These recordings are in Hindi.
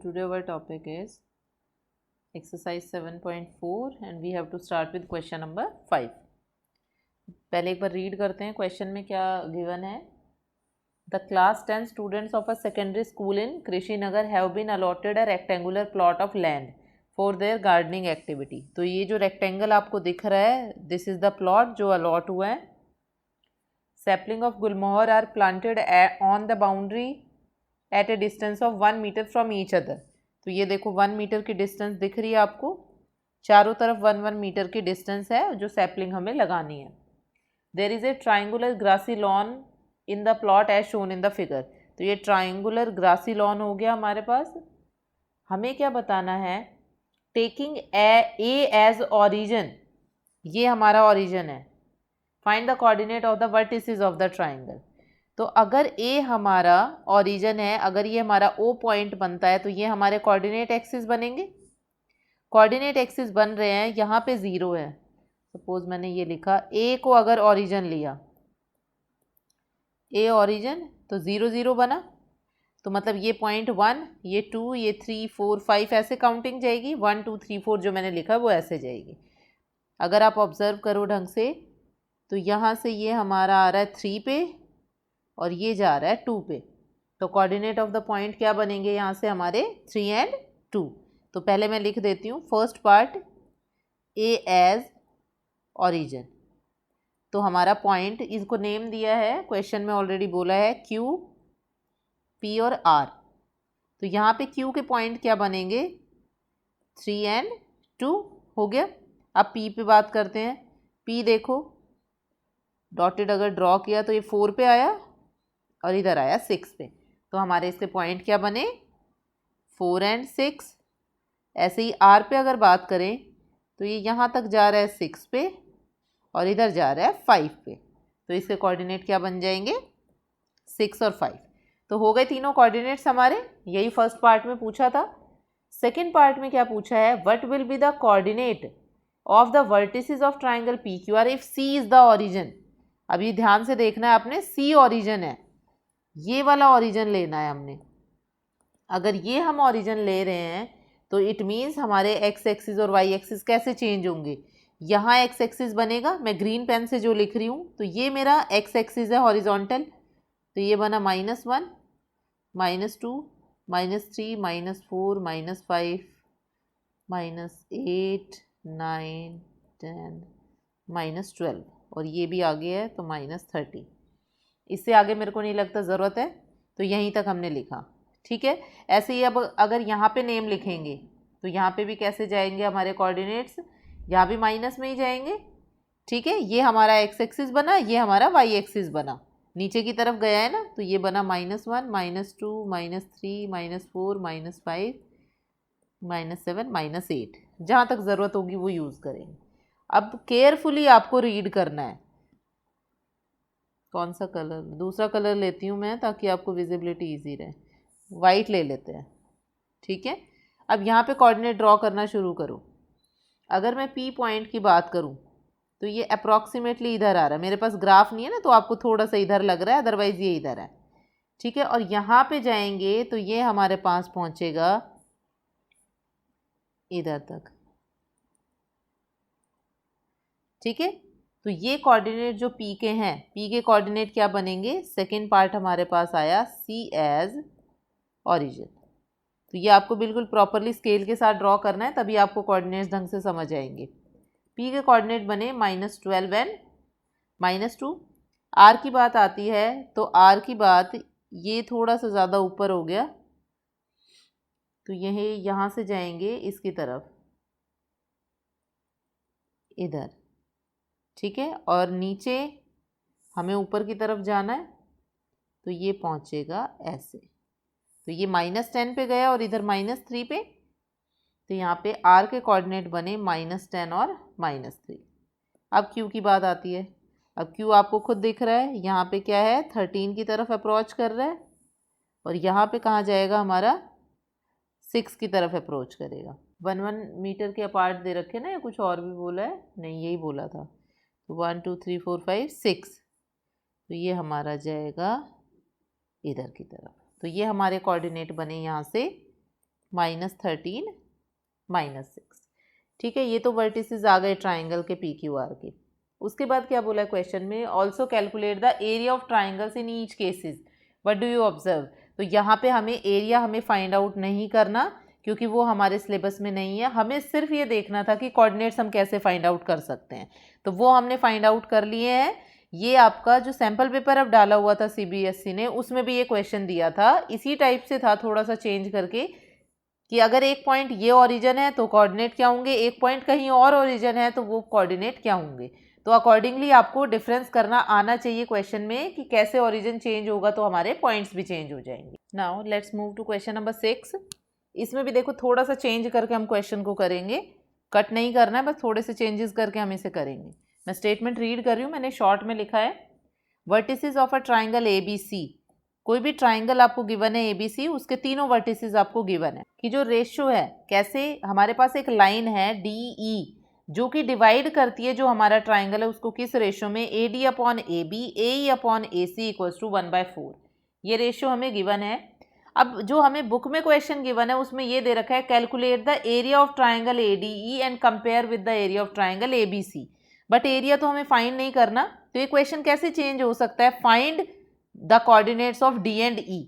today our topic is exercise 7.4 and we have to start with question number 5. पहले एक बार रीड करते हैं क्वेश्चन में क्या गिवन है. The class 10 students of a secondary school in Krishinagar have been allotted a rectangular plot of land for their gardening activity. तो ये जो रेक्टेंगल आपको दिख रहा है, this is the plot जो अलॉट हुआ है. Sapling of gulmohar are planted on the boundary at a distance of 1 meter from each other. तो ये देखो 1 मीटर की डिस्टेंस दिख रही है आपको, चारों तरफ 1 मीटर की डिस्टेंस है जो सैपलिंग हमें लगानी है. There is a triangular grassy lawn in the plot as shown in the figure. तो ये ट्राइंगुलर ग्रासी लॉन हो गया हमारे पास. हमें क्या बताना है, टेकिंग ए एज ऑरिजन, ये हमारा ऑरिजन है. Find the coordinate of the vertices of the triangle. तो अगर ए हमारा ऑरिजन है, अगर ये हमारा ओ पॉइंट बनता है तो ये हमारे कोऑर्डिनेट एक्सिस बनेंगे. कोऑर्डिनेट एक्सिस बन रहे हैं, यहाँ पे 0 है. सपोज मैंने ये लिखा ए को अगर ऑरिजन लिया, ए ऑरिजन तो 0 0 बना. तो मतलब ये पॉइंट 1, ये 2, ये 3 4 5 ऐसे काउंटिंग जाएगी. 1 2 3 4 जो मैंने लिखा वो ऐसे जाएगी. अगर आप ऑब्जर्व करो ढंग से तो यहाँ से ये हमारा आ रहा है 3 पे और ये जा रहा है 2 पे. तो कोऑर्डिनेट ऑफ द पॉइंट क्या बनेंगे यहाँ से हमारे 3 and 2. तो पहले मैं लिख देती हूँ first part A as origin. तो हमारा पॉइंट, इसको नेम दिया है क्वेश्चन में ऑलरेडी बोला है क्यू, पी और आर. तो यहाँ पे क्यू के पॉइंट क्या बनेंगे 3 and 2 हो गया. अब पी पे बात करते हैं. पी देखो डॉटेड अगर ड्रॉ किया तो ये 4 पे आया और इधर आया 6 पे. तो हमारे इसके पॉइंट क्या बने 4 and 6. ऐसे ही आर पे अगर बात करें तो ये यहाँ तक जा रहा है 6 पे और इधर जा रहा है 5 पे. तो इसके कोऑर्डिनेट क्या बन जाएंगे 6 और 5. तो हो गए तीनों कोऑर्डिनेट्स हमारे. यही फर्स्ट पार्ट में पूछा था. सेकेंड पार्ट में क्या पूछा है, what will be the coordinate of the vertices of triangle P Q R if C is the origin. अभी ध्यान से देखना है आपने, सी ऑरिजन है, ये वाला ऑरिजन लेना है हमने. अगर ये हम ऑरिजन ले रहे हैं तो इट मीन्स हमारे एक्स एक्सिस और वाई एक्सिस कैसे चेंज होंगे. यहाँ एक्स एक्सिस बनेगा, मैं ग्रीन पेन से जो लिख रही हूँ तो ये मेरा एक्स एक्सिस है हॉरिजॉन्टल. तो ये बना -1 -2 -3 -4 -5 -8 9 10 -12 और ये भी आगे है तो -30. इससे आगे मेरे को नहीं लगता ज़रूरत है, तो यहीं तक हमने लिखा. ठीक है. ऐसे ही अब अगर यहाँ पे नेम लिखेंगे तो यहाँ पे भी कैसे जाएंगे हमारे कोऑर्डिनेट्स, यहाँ भी माइनस में ही जाएंगे. ठीक है. ये हमारा एक्स एक्सिस बना, ये हमारा वाई एक्सिस बना, नीचे की तरफ गया है ना. तो ये बना -1 -2 -3 -4 -5 -7 -8. जहाँ तक ज़रूरत होगी वो यूज़ करेंगे. अब केयरफुली आपको रीड करना है. कौन सा कलर, दूसरा कलर लेती हूँ मैं ताकि आपको विजिबिलिटी इजी रहे. वाइट ले लेते हैं. ठीक है. अब यहाँ पे कोऑर्डिनेट ड्रॉ करना शुरू करो. अगर मैं पी पॉइंट की बात करूँ तो ये अप्रॉक्सीमेटली इधर आ रहा है. मेरे पास ग्राफ नहीं है ना, तो आपको थोड़ा सा इधर लग रहा है, अदरवाइज़ ये इधर है. ठीक है. और यहाँ पे जाएंगे तो ये हमारे पास पहुँचेगा इधर तक. ठीक है. तो ये कोऑर्डिनेट जो पी के हैं, पी के कोऑर्डिनेट क्या बनेंगे, सेकेंड पार्ट हमारे पास आया सी एज ऑरिजिन. तो ये आपको बिल्कुल प्रॉपरली स्केल के साथ ड्रॉ करना है, तभी आपको कोऑर्डिनेट्स ढंग से समझ आएंगे. पी के कोऑर्डिनेट बने -12 and -2. आर की बात आती है तो आर की बात, ये थोड़ा सा ज़्यादा ऊपर हो गया तो यही यहाँ से जाएंगे इसकी तरफ इधर. ठीक है. और नीचे हमें ऊपर की तरफ जाना है तो ये पहुँचेगा ऐसे. तो ये -10 पे गया और इधर -3 पे. तो यहाँ पे आर के कोऑर्डिनेट बने -10 और -3. अब क्यू की बात आती है. अब क्यू आपको खुद दिख रहा है, यहाँ पे क्या है 13 की तरफ अप्रोच कर रहा है और यहाँ पे कहाँ जाएगा हमारा 6 की तरफ अप्रोच करेगा. 1 मीटर के अपार्ट दे रखे ना, या कुछ और भी बोला है, नहीं यही बोला था. तो 1 2 3 4 5 6. तो ये हमारा जाएगा इधर की तरफ. तो ये हमारे कोऑर्डिनेट बने यहाँ से -13 -6। ठीक है, ये तो वर्टिसेस आ गए ट्राइंगल के पी क्यू आर के। उसके बाद क्या बोला है क्वेश्चन में, also calculate the area of triangles in each cases, what do you observe. तो यहाँ पे हमें एरिया हमें फाइंड आउट नहीं करना, क्योंकि वो हमारे सिलेबस में नहीं है। हमें सिर्फ ये देखना था कि कोऑर्डिनेट्स हम कैसे फाइंड आउट कर सकते हैं, तो वो हमने फाइंड आउट कर लिए हैं। ये आपका जो सैम्पल पेपर अब डाला हुआ था सीबीएसई ने, उसमें भी ये क्वेश्चन दिया था, इसी टाइप से था, थोड़ा सा चेंज करके, कि अगर एक पॉइंट ये ओरिजिन है तो कोऑर्डिनेट क्या होंगे, एक पॉइंट कहीं और ओरिजिन है तो वो कोऑर्डिनेट क्या होंगे। तो अकॉर्डिंगली आपको डिफरेंस करना आना चाहिए क्वेश्चन में कि कैसे ओरिजिन चेंज होगा तो हमारे पॉइंट्स भी चेंज हो जाएंगे। Now let's move to question number 6। इसमें भी देखो थोड़ा सा चेंज करके हम क्वेश्चन को करेंगे, कट नहीं करना है, बस थोड़े से चेंजेस करके हम इसे करेंगे। मैं स्टेटमेंट रीड कर रही हूँ, मैंने शॉर्ट में लिखा है, vertices of a triangle ABC। कोई भी ट्राइंगल आपको गिवन है ABC, उसके तीनों वर्टिसेस आपको गिवन है कि जो रेशियो है, कैसे हमारे पास एक लाइन है DE जो कि डिवाइड करती है जो हमारा ट्राइंगल है उसको किस रेशियो में, AD upon AB, AE upon AC equals to 1/4। ये रेशियो हमें गिवन है। अब जो हमें बुक में क्वेश्चन गिवन है उसमें ये दे रखा है, calculate the area of triangle ADE and compare with the area of triangle ABC। But area तो हमें फाइंड नहीं करना, तो ये क्वेश्चन कैसे चेंज हो सकता है, find the coordinates of D and E।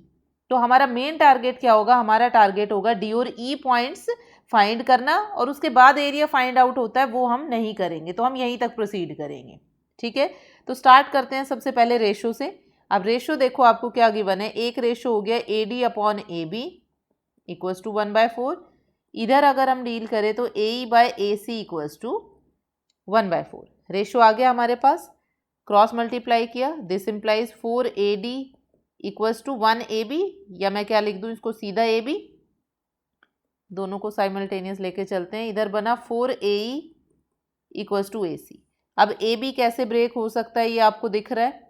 तो हमारा मेन टारगेट क्या होगा, हमारा टारगेट होगा D और E पॉइंट्स फाइंड करना, और उसके बाद एरिया फाइंड आउट होता है वो हम नहीं करेंगे, तो हम यहीं तक प्रोसीड करेंगे। ठीक है, तो स्टार्ट करते हैं सबसे पहले रेशो से। अब रेशो देखो आपको क्या गिवन है, एक रेशो हो गया AD upon AB equals to 1/4। इधर अगर हम डील करें तो AE by AC equals to 1/4। Ratio आ गया हमारे पास, क्रॉस मल्टीप्लाई किया, this implies 4AD equals to 1AB, या मैं क्या लिख दूं इसको सीधा AB, दोनों को साइमल्टेनियस लेके चलते हैं। इधर बना 4AE इक्वल्स टू AC। अब AB कैसे ब्रेक हो सकता है ये आपको दिख रहा है,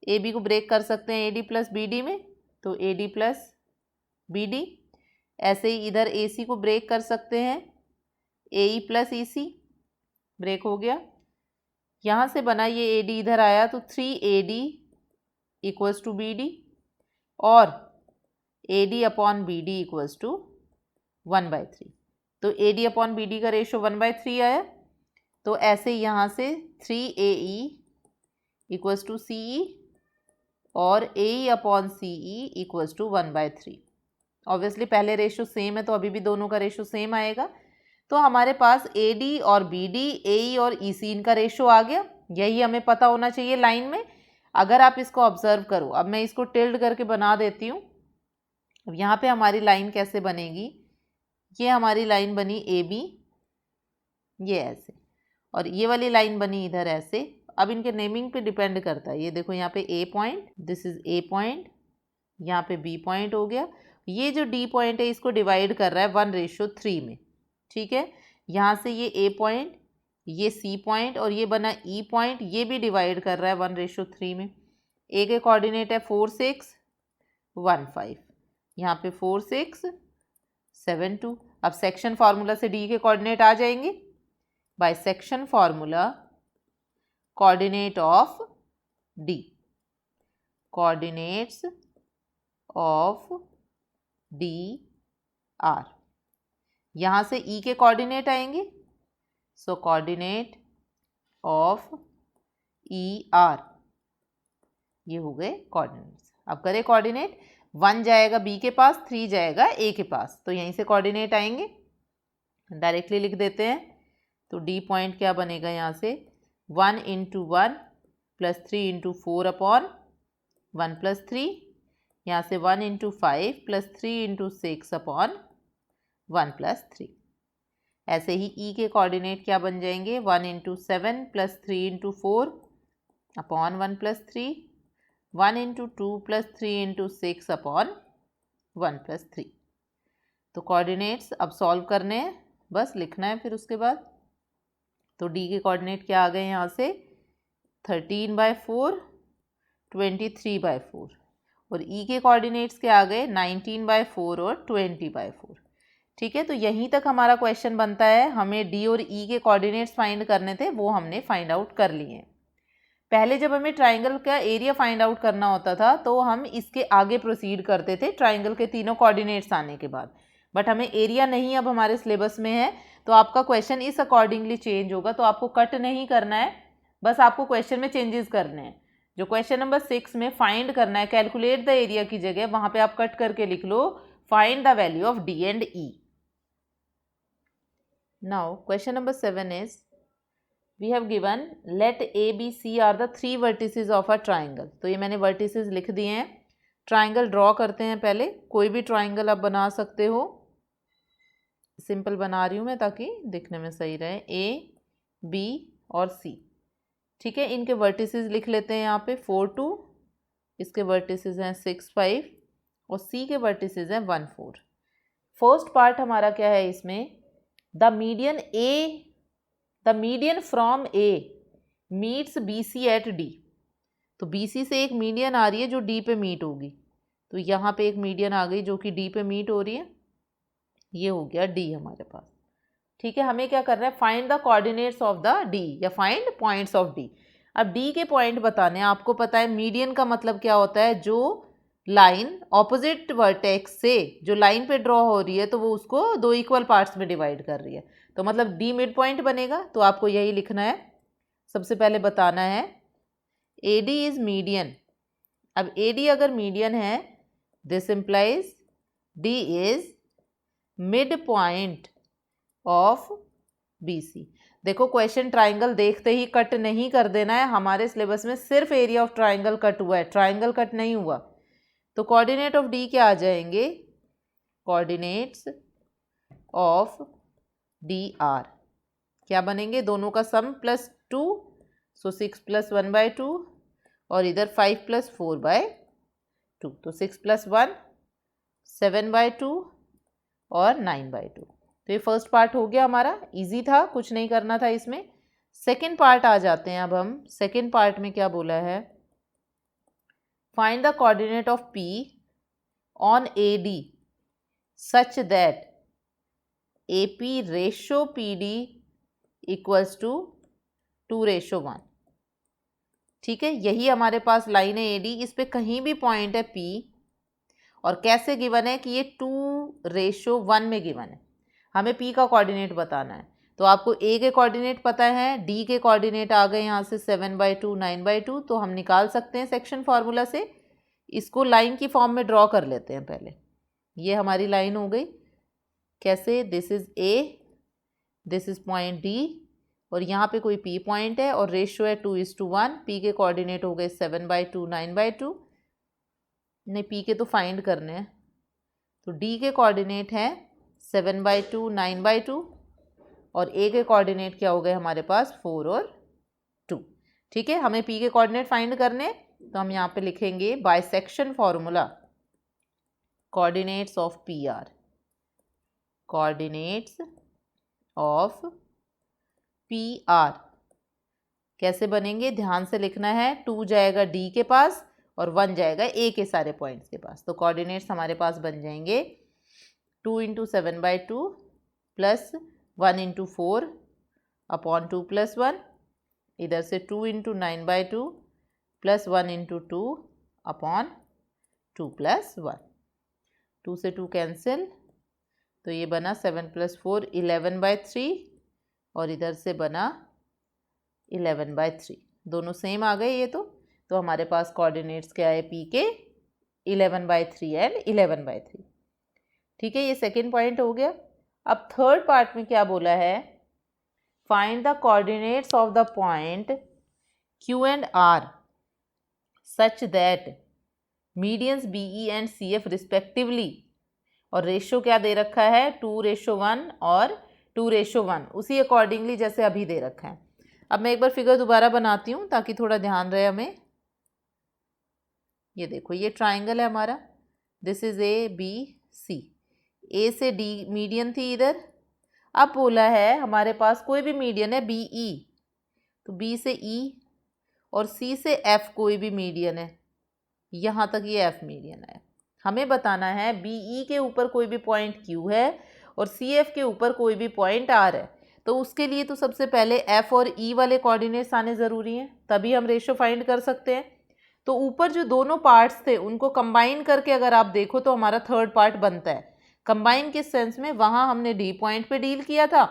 AB को ब्रेक कर सकते हैं AD प्लस BD में, तो AD प्लस BD। ऐसे ही इधर AC को ब्रेक कर सकते हैं AE प्लस EC, ब्रेक हो गया। यहाँ से बना ये AD इधर आया तो 3AD इक्वल्स टू BD, और AD upon BD equals to 1/3। तो AD अपॉन BD का रेशो 1/3 आया। तो ऐसे यहाँ से 3AE इक्वल्स टू CE और AE upon CE equals to 1/3। Obviously पहले रेशो सेम है तो अभी भी दोनों का रेशो सेम आएगा। तो हमारे पास AD और BD, AE और EC इनका रेशो आ गया। यही हमें पता होना चाहिए लाइन में। अगर आप इसको ऑब्जर्व करो, अब मैं इसको टिल्ड करके बना देती हूँ। अब यहाँ पे हमारी लाइन कैसे बनेगी, ये हमारी लाइन बनी AB, ये ऐसे, और ये वाली लाइन बनी इधर ऐसे। अब इनके नेमिंग पे डिपेंड करता है, ये देखो यहाँ पे A point, this is A point, यहाँ पे B पॉइंट हो गया। ये जो D पॉइंट है इसको डिवाइड कर रहा है 1:3 में। ठीक है, यहाँ से ये A पॉइंट, ये C पॉइंट और ये बना E पॉइंट, ये भी डिवाइड कर रहा है 1:3 में। A के कोऑर्डिनेट है 4 6 1 5, यहाँ पे 4 6 7 2। अब सेक्शन फार्मूला से D के कोऑर्डिनेट आ जाएंगे, by section formula coordinate of D, coordinates of D are. यहाँ से E के कोऑर्डिनेट आएंगे, so coordinate of E are, ये हो गए कोऑर्डिनेट्स। अब करें कोऑर्डिनेट, 1 जाएगा B के पास, 3 जाएगा A के पास, तो यहीं से कोऑर्डिनेट आएंगे, डायरेक्टली लिख देते हैं। तो D पॉइंट क्या बनेगा यहाँ से, 1 × 1 प्लस 3 × 4 अपॉन 1 प्लस 3, यहाँ से 1 × 5 प्लस 3 × 6 अपॉन 1 प्लस 3। ऐसे ही E के कोऑर्डिनेट क्या बन जाएंगे, 1 × 7 plus 3 × 4 upon 1 plus 3, 1 × 2 plus 3 × 6 upon 1 plus 3। तो कोऑर्डिनेट्स अब सॉल्व करने हैं, बस लिखना है फिर उसके बाद। तो D के कोऑर्डिनेट क्या आ गए यहाँ से, 13/4 23/4, और E के कोऑर्डिनेट्स क्या आ गए, 19/4 और 20/4। ठीक है, तो यहीं तक हमारा क्वेश्चन बनता है। हमें D और E के कोऑर्डिनेट्स फाइंड करने थे, वो हमने फाइंड आउट कर लिए हैं। पहले जब हमें ट्राइंगल का एरिया फाइंड आउट करना होता था तो हम इसके आगे प्रोसीड करते थे ट्राइंगल के तीनों कोऑर्डिनेट्स आने के बाद। बट हमें एरिया नहीं अब हमारे सिलेबस में है, तो आपका क्वेश्चन इस अकॉर्डिंगली चेंज होगा। तो आपको कट नहीं करना है, बस आपको क्वेश्चन में चेंजेस करने हैं। जो क्वेश्चन नंबर 6 में फाइंड करना है, कैलकुलेट द एरिया की जगह वहां पे आप कट करके लिख लो find the value of D and E. Now question number 7 is we have given let A B C are the 3 vertices of a triangle. तो ये मैंने वर्टिसेस लिख दिए हैं। ट्राइंगल ड्रॉ करते हैं पहले। कोई भी ट्राइंगल आप बना सकते हो, सिंपल बना रही हूँ मैं ताकि दिखने में सही रहे। ए बी और सी, ठीक है। इनके वर्टिसेस लिख लेते हैं यहाँ पे 4 2, इसके वर्टिसेस हैं 6 5 और सी के वर्टिसेस हैं 1 4। फर्स्ट पार्ट हमारा क्या है इसमें, the median from A meets B C at D. तो बी सी से एक मीडियन आ रही है जो डी पे मीट होगी, तो यहाँ पे एक मीडियन आ गई जो कि डी पे मीट हो रही है, ये हो गया डी हमारे पास, ठीक है। हमें क्या करना है, find the coordinates of the D या फाइंड पॉइंट्स ऑफ डी। अब डी के पॉइंट बताने हैं। आपको पता है मीडियन का मतलब क्या होता है, जो लाइन ऑपोजिट वर्टेक्स से जो लाइन पे ड्रॉ हो रही है तो वो उसको 2 इक्वल पार्ट्स में डिवाइड कर रही है, तो मतलब डी मिड पॉइंट बनेगा। तो आपको यही लिखना है, सबसे पहले बताना है ए डी इज मीडियन। अब ए डी अगर मीडियन है, this implies D is mid point of B C. देखो क्वेश्चन ट्राइंगल देखते ही कट नहीं कर देना है। हमारे सिलेबस में सिर्फ एरिया ऑफ ट्राइंगल कट हुआ है, ट्राइंगल कट नहीं हुआ। तो कोऑर्डिनेट ऑफ डी क्या आ जाएंगे, कोऑर्डिनेट्स ऑफ डी आर क्या बनेंगे, दोनों का सम +2, सो 6 + 1/2 और इधर 5 + 4/2, तो 6 + 1 7/2 और 9/2। तो ये फर्स्ट पार्ट हो गया हमारा, इजी था, कुछ नहीं करना था इसमें। सेकंड पार्ट आ जाते हैं अब हम। सेकंड पार्ट में क्या बोला है, find the coordinate of P on A D such that A P ratio P D equals to 2:1। ठीक है, यही हमारे पास लाइन है ए डी, इस पे कहीं भी पॉइंट है पी और कैसे गिवन है कि ये 2:1 में गिवन है। हमें P का कोऑर्डिनेट बताना है, तो आपको A के कोऑर्डिनेट पता है, D के कोऑर्डिनेट आ गए यहाँ से 7/2 9/2, तो हम निकाल सकते हैं सेक्शन फार्मूला से। इसको लाइन की फॉर्म में ड्रॉ कर लेते हैं पहले। ये हमारी लाइन हो गई, कैसे, this is A, this is point D और यहाँ पे कोई P पॉइंट है और रेशियो है 2:1। P के कोऑर्डिनेट हो गए 7/2 9/2, नहीं P के तो फाइंड करने हैं, तो D के कोऑर्डिनेट है 7/2 9/2 और A के कोऑर्डिनेट क्या हो गए हमारे पास 4 और 2। ठीक है, हमें P के कोऑर्डिनेट फाइंड करने, तो हम यहाँ पे लिखेंगे by section formula coordinates of P R, coordinates of P R कैसे बनेंगे, ध्यान से लिखना है। 2 जाएगा D के पास और 1 जाएगा A के सारे पॉइंट्स के पास, तो कोऑर्डिनेट्स हमारे पास बन जाएंगे 2 × 7/2 प्लस 1 × 4 अपॉन 2 + 1, इधर से 2 × 9/2 प्लस 1 × 2 अपॉन 2 + 1, 2 से 2 कैंसिल, तो ये बना 7 + 4 11/3 और इधर से बना 11/3, दोनों सेम आ गए ये तो हमारे पास कोऑर्डिनेट्स क्या है P के 11/3 एंड 11/3। ठीक है, ये सेकेंड पॉइंट हो गया। अब थर्ड पार्ट में क्या बोला है, find the coordinates of the point Q and R such that medians BE and CF respectively, और रेशो क्या दे रखा है 2:1 और 2:1, उसी अकॉर्डिंगली जैसे अभी दे रखा है। अब मैं एक बार फिगर दोबारा बनाती हूँ ताकि थोड़ा ध्यान रहे हमें। ये देखो, ये ट्राइंगल है हमारा, दिस इज ABC, A से D मीडियन थी इधर। अब बोला है हमारे पास कोई भी मीडियन है BE, तो B से E और C से F कोई भी मीडियन है, यहाँ तक ये F मीडियन है। हमें बताना है BE के ऊपर कोई भी पॉइंट Q है और CF के ऊपर कोई भी पॉइंट R है, तो उसके लिए तो सबसे पहले F और E वाले कोऑर्डिनेट्स आने ज़रूरी हैं, तभी हम रेशो फाइंड कर सकते हैं। तो ऊपर जो दोनों पार्ट्स थे उनको कंबाइन करके अगर आप देखो तो हमारा थर्ड पार्ट बनता है। कंबाइन किस सेंस में, वहाँ हमने डी पॉइंट पे डील किया था,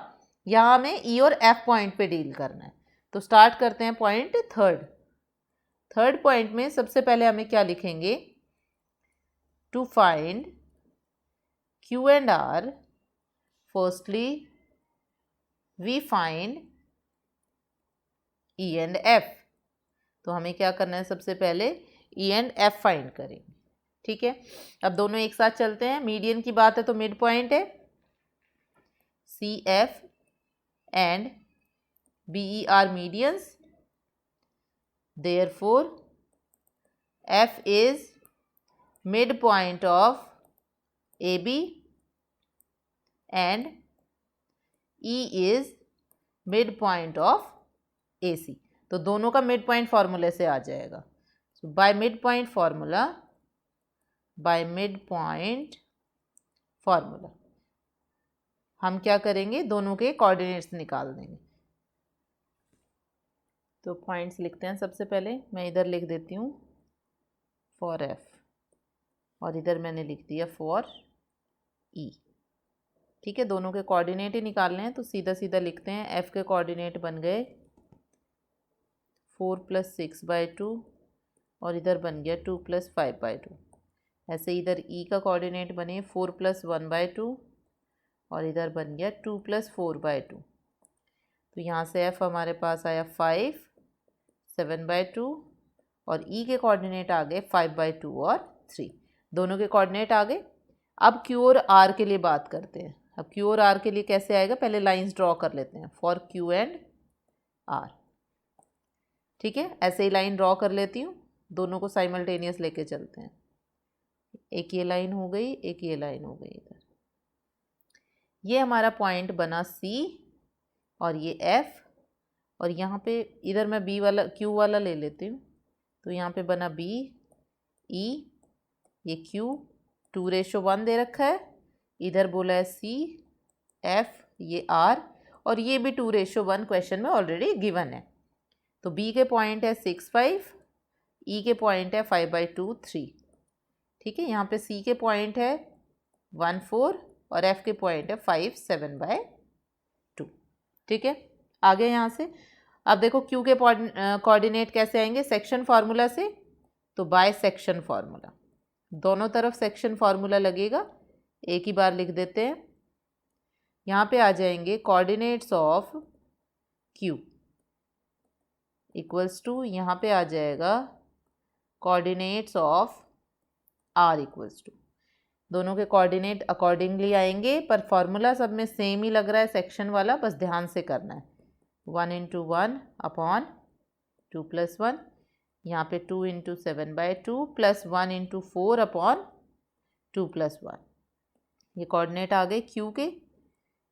यहाँ हमें ई और एफ पॉइंट पे डील करना है। तो स्टार्ट करते हैं पॉइंट थर्ड पॉइंट में सबसे पहले हमें क्या लिखेंगे, to find Q and R firstly we find E and F. तो हमें क्या करना है, सबसे पहले ई एंड एफ फाइंड करेंगे। ठीक है, अब दोनों एक साथ चलते हैं। मीडियन की बात है तो मिड पॉइंट है, C F and B E are medians, therefore F is mid point of A B and E is mid point of A C. तो दोनों का मिड पॉइंट फॉर्मूले से आ जाएगा। So by mid point formula, by mid point formula हम क्या करेंगे, दोनों के कोऑर्डिनेट्स निकाल देंगे। तो पॉइंट्स लिखते हैं। सबसे पहले मैं इधर लिख देती हूँ फॉर एफ और इधर मैंने लिख दिया फॉर ई। ठीक है, दोनों के कोऑर्डिनेट ही निकालने हैं तो सीधा सीधा लिखते हैं। एफ के कोऑर्डिनेट बन गए 4 + 6/2 और इधर बन गया 2 + 5/2। ऐसे इधर ई का कोऑर्डिनेट बने 4 + 1/2 और इधर बन गया 2 + 4/2। तो यहाँ से एफ हमारे पास आया 5, 7/2 और ई के कोऑर्डिनेट आ गए 5/2 और 3। दोनों के कोऑर्डिनेट आ गए। अब क्यू और आर के लिए बात करते हैं। अब क्यू और आर के लिए कैसे आएगा, पहले लाइंस ड्रॉ कर लेते हैं फॉर क्यू एंड आर। ठीक है, ऐसे ही लाइन ड्रॉ कर लेती हूँ, दोनों को साइमल्टेनियस लेके चलते हैं। एक ये लाइन हो गई, एक ये लाइन हो गई। इधर ये हमारा पॉइंट बना सी और ये एफ, और यहाँ पे इधर मैं बी वाला क्यू वाला ले लेती हूँ। तो यहाँ पे बना बी, ई, ये क्यू, 2:1 दे रखा है। इधर बोला है सी, एफ, ये आर, और ये भी 2:1 क्वेश्चन में ऑलरेडी गिवन है। तो बी के पॉइंट है 6, 5, ई के पॉइंट है 5/2, 3। ठीक है, यहाँ पे सी के पॉइंट है 1, 4 और एफ के पॉइंट है 5, 7/2। ठीक है, आगे यहाँ से अब देखो क्यू के कोऑर्डिनेट कैसे आएंगे, सेक्शन फार्मूला से। तो बाय सेक्शन फार्मूला, दोनों तरफ सेक्शन फार्मूला लगेगा। एक ही बार लिख देते हैं। यहाँ पे आ जाएंगे coordinates of Q equals to, यहाँ पे आ जाएगा coordinates of R equals to. दोनों के कोऑर्डिनेट अकॉर्डिंगली आएंगे, पर फॉर्मूला सब में सेम ही लग रहा है सेक्शन वाला, बस ध्यान से करना है। 1 × 1 अपॉन 2 + 1, यहाँ पे 2 × 7/2 प्लस 1 × 4 अपॉन 2 + 1। ये कोऑर्डिनेट आ गए क्यू के।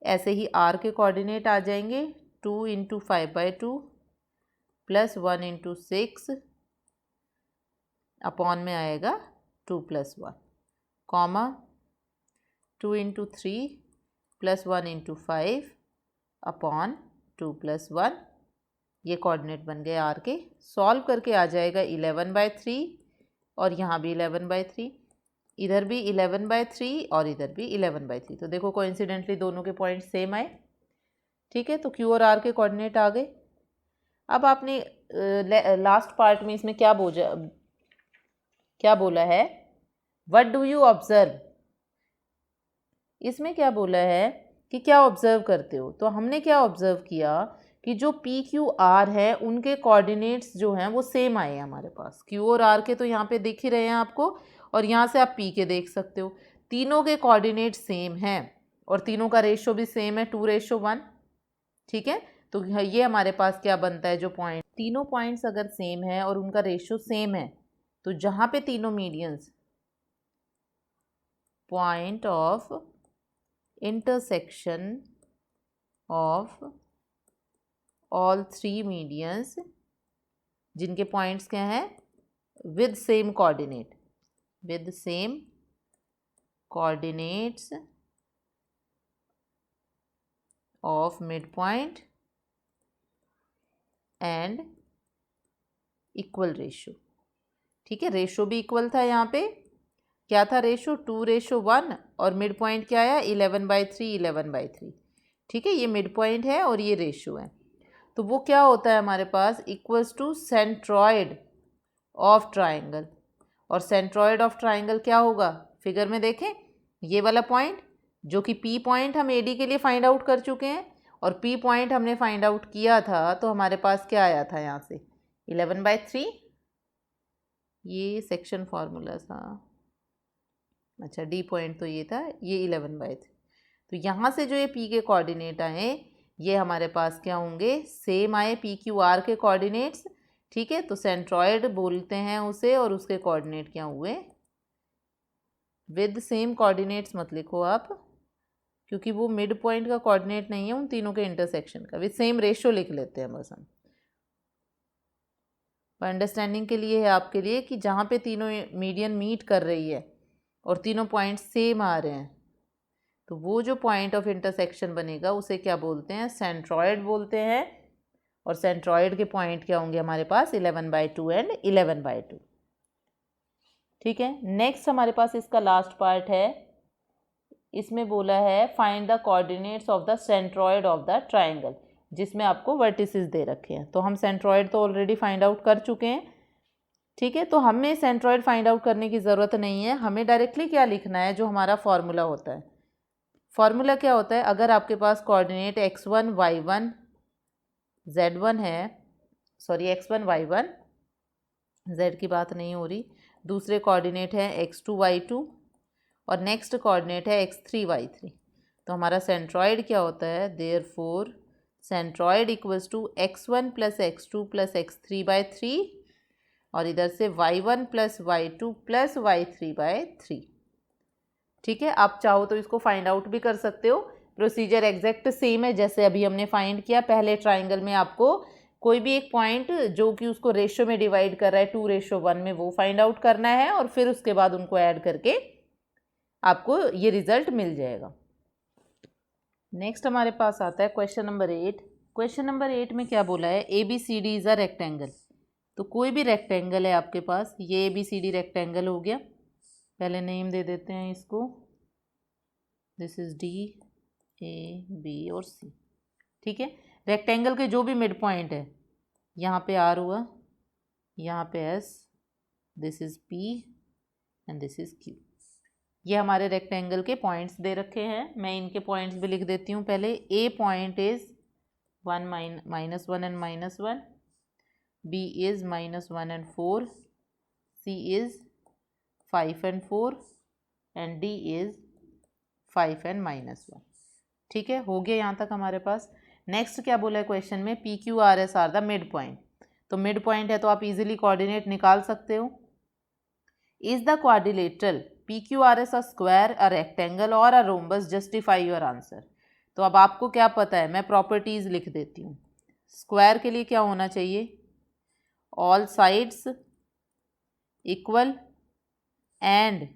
ऐसे ही आर के कोऑर्डिनेट आ जाएंगे 2 × 5/2 प्लस 1 × 6 अपॉन में आएगा 2 + 1, कॉमा 2 × 3 प्लस 1 × 5 अपॉन 2 + 1। ये कोऑर्डिनेट बन गए आर के। सॉल्व करके आ जाएगा 11/3 और यहाँ भी 11/3, इधर भी 11/3 और इधर भी 11/3। तो देखो कोइंसिडेंटली दोनों के पॉइंट सेम आए। ठीक है, तो क्यू और आर के कोऑर्डिनेट आ गए। अब आपने लास्ट पार्ट में इसमें क्या बोला है, व्हाट डू यू ऑब्जर्व। इसमें क्या बोला है कि क्या ऑब्जर्व करते हो। तो हमने क्या ऑब्जर्व किया कि जो पी क्यू आर है उनके कोऑर्डिनेट्स जो हैं वो सेम आए हैं हमारे पास। क्यू और आर के तो यहाँ पे दिख ही रहे हैं आपको, और यहाँ से आप पी के देख सकते हो। तीनों के कोऑर्डिनेट सेम हैं और तीनों का रेशो भी सेम है 2:1। ठीक है, तो ये हमारे पास क्या बनता है, जो पॉइंट, तीनों पॉइंट्स अगर सेम है और उनका रेशो सेम है, तो जहाँ पे तीनों medians, point of intersection of all 3 medians, जिनके पॉइंट्स क्या हैं, with same coordinate, with same coordinates of mid point and equal ratio. ठीक है, रेशो भी इक्वल था यहाँ पे, क्या था रेशो 2:1 और मिड पॉइंट क्या आया 11/3 11/3। ठीक है, ये मिड पॉइंट है और ये रेशो है। तो वो क्या होता है हमारे पास equals to centroid of triangle. और सेंट्रॉयड ऑफ ट्राइंगल क्या होगा, फिगर में देखें, ये वाला पॉइंट जो कि पी पॉइंट हम एडी के लिए फाइंड आउट कर चुके हैं और पी पॉइंट हमने फाइंड आउट किया था, तो हमारे पास क्या आया था यहाँ से 11/3। ये सेक्शन फार्मूला था, अच्छा डी पॉइंट तो ये था, ये 11/3। तो यहाँ से जो ये पी के कोऑर्डिनेट आए ये हमारे पास क्या होंगे, सेम आए पी क्यू आर के कोऑर्डिनेट्स। ठीक है, तो सेंट्रॉयड बोलते हैं उसे और उसके कोऑर्डिनेट क्या हुए, विद सेम कोऑर्डिनेट्स मत लिखो आप क्योंकि वो मिड पॉइंट का कोऑर्डिनेट नहीं है उन तीनों के इंटरसेक्शन का, विद सेम रेशो लिख लेते हैं बस हम, पर अंडरस्टैंडिंग के लिए है आपके लिए कि जहाँ पे तीनों मीडियन मीट कर रही है और तीनों पॉइंट सेम आ रहे हैं, तो वो जो पॉइंट ऑफ इंटरसेक्शन बनेगा उसे क्या बोलते हैं, सेंट्रॉयड बोलते हैं। और सेंट्रॉयड के पॉइंट क्या होंगे हमारे पास 11/2 एंड 11/2। ठीक है, नेक्स्ट हमारे पास इसका लास्ट पार्ट है, इसमें बोला है find the coordinates of the centroid of the triangle, जिसमें आपको वर्टिसेस दे रखे हैं। तो हम सेंट्रॉयड तो ऑलरेडी फाइंड आउट कर चुके हैं। ठीक है, तो हमें सेंट्रॉयड फाइंड आउट करने की ज़रूरत नहीं है, हमें डायरेक्टली क्या लिखना है, जो हमारा फॉर्मूला होता है। फॉर्मूला क्या होता है, अगर आपके पास कोऑर्डिनेट x1 y1 z1 है, सॉरी x1 y1 z की बात नहीं हो रही, दूसरे कोऑर्डिनेट है x2 y2 और नेक्स्ट कोऑर्डिनेट है x3 y3, तो हमारा सेंट्रॉयड क्या होता है, therefore centroid equals to x1 + x2 + x3/3 और इधर से y1 + y2 + y3/3। ठीक है, आप चाहो तो इसको फाइंड आउट भी कर सकते हो, प्रोसीजर एग्जैक्ट सेम है जैसे अभी हमने फाइंड किया। पहले ट्राइंगल में आपको कोई भी एक पॉइंट जो कि उसको रेशो में डिवाइड कर रहा है 2:1 में, वो फाइंड आउट करना है और फिर उसके बाद उनको ऐड करके आपको ये रिजल्ट मिल जाएगा। नेक्स्ट हमारे पास आता है क्वेश्चन नंबर 8। क्वेश्चन नंबर 8 में क्या बोला है, ABCD इज़ अ रेक्टेंगल। तो कोई भी रेक्टेंगल है आपके पास, ये ABCD रेक्टेंगल हो गया, पहले नेम दे देते हैं इसको, this is D A B और C। ठीक है, रेक्टेंगल के जो भी मिड पॉइंट है, यहाँ पे R हुआ, यहाँ पे S, this is P and this is Q। ये हमारे रेक्टेंगल के पॉइंट्स दे रखे हैं, मैं इनके पॉइंट्स भी लिख देती हूँ पहले। A point is 1 -1 and -1, B is -1 and 4, C is 5 and 4 and D is 5 and -1। ठीक है, हो गया यहाँ तक हमारे पास। नेक्स्ट क्या बोला है क्वेश्चन में, PQRS are the mid point. तो मिड पॉइंट है तो आप इजीली कोऑर्डिनेट निकाल सकते हो। Is the quadrilateral PQRS a square, a rectangle और a rhombus, justify your answer. तो अब आपको क्या पता है, मैं प्रॉपर्टीज लिख देती हूँ। स्क्वायर के लिए क्या होना चाहिए, all sides equal and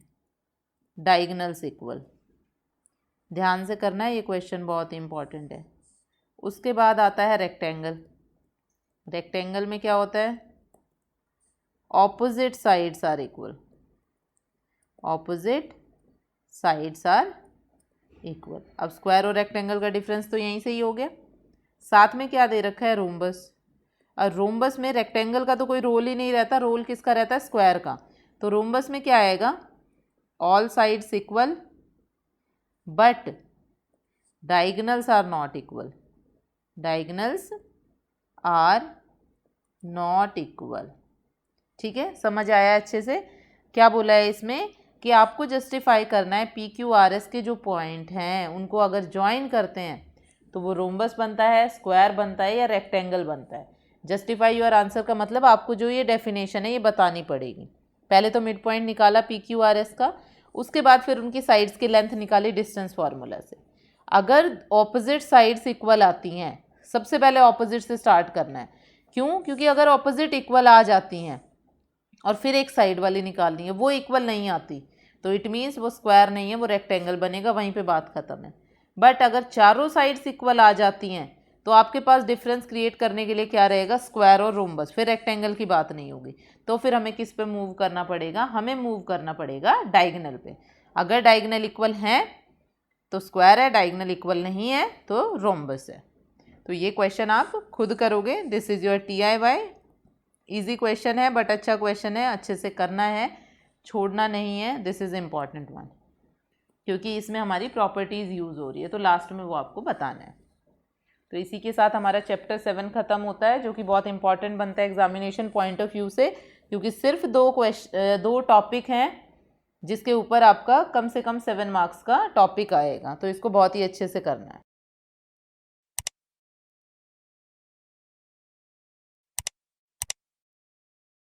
diagonals equal. ध्यान से करना है, ये क्वेश्चन बहुत इंपॉर्टेंट है। उसके बाद आता है रेक्टेंगल। रेक्टेंगल में क्या होता है, opposite sides are equal, opposite sides are equal. अब स्क्वायर और रेक्टेंगल का डिफरेंस तो यहीं से ही हो गया। साथ में क्या दे रखा है, रोम्बस। और रोम्बस में रेक्टेंगल का तो कोई रोल ही नहीं रहता, रोल किसका रहता है, स्क्वायर का। तो रोम्बस में क्या आएगा, all sides equal but diagonals are not equal, diagonals are not equal. ठीक है, समझ आया अच्छे से। क्या बोला है इसमें कि आपको जस्टिफाई करना है PQRS के जो पॉइंट हैं उनको अगर ज्वाइन करते हैं तो वो रोम्बस बनता है, स्क्वायर बनता है या रेक्टेंगल बनता है। जस्टिफाई योर आंसर का मतलब आपको जो ये डेफिनेशन है ये बतानी पड़ेगी। पहले तो मिड पॉइंट निकाला PQRS का, उसके बाद फिर उनकी साइड्स की लेंथ निकाली डिस्टेंस फार्मूला से। अगर ऑपोजिट साइड्स इक्वल आती हैं, सबसे पहले ऑपोजिट से स्टार्ट करना है। क्यों, क्योंकि अगर ऑपोजिट इक्वल आ जाती हैं और फिर एक साइड वाली निकालनी है, वो इक्वल नहीं आती, तो इट मीन्स वो स्क्वायर नहीं है, वो रेक्टेंगल बनेगा, वहीं पे बात खत्म है। बट अगर चारों साइड्स इक्वल आ जाती हैं तो आपके पास डिफरेंस क्रिएट करने के लिए क्या रहेगा, स्क्वायर और रोम्बस, फिर रेक्टेंगल की बात नहीं होगी। तो फिर हमें किस पे मूव करना पड़ेगा, हमें मूव करना पड़ेगा डायगोनल पे। अगर डायगोनल इक्वल हैं तो स्क्वायर है, डायगोनल इक्वल नहीं है तो रोम्बस है। तो ये क्वेश्चन आप खुद करोगे। This is your TIY। Easy question है बट अच्छा क्वेश्चन है, अच्छे से करना है, छोड़ना नहीं है। दिस इज़ इम्पॉर्टेंट वन, क्योंकि इसमें हमारी प्रॉपर्टीज़ यूज़ हो रही है, तो लास्ट में वो आपको बताना है। तो इसी के साथ हमारा चैप्टर 7 ख़त्म होता है, जो कि बहुत इंपॉर्टेंट बनता है एग्जामिनेशन पॉइंट ऑफ व्यू से, क्योंकि सिर्फ दो टॉपिक हैं जिसके ऊपर आपका कम से कम 7 मार्क्स का टॉपिक आएगा। तो इसको बहुत ही अच्छे से करना है।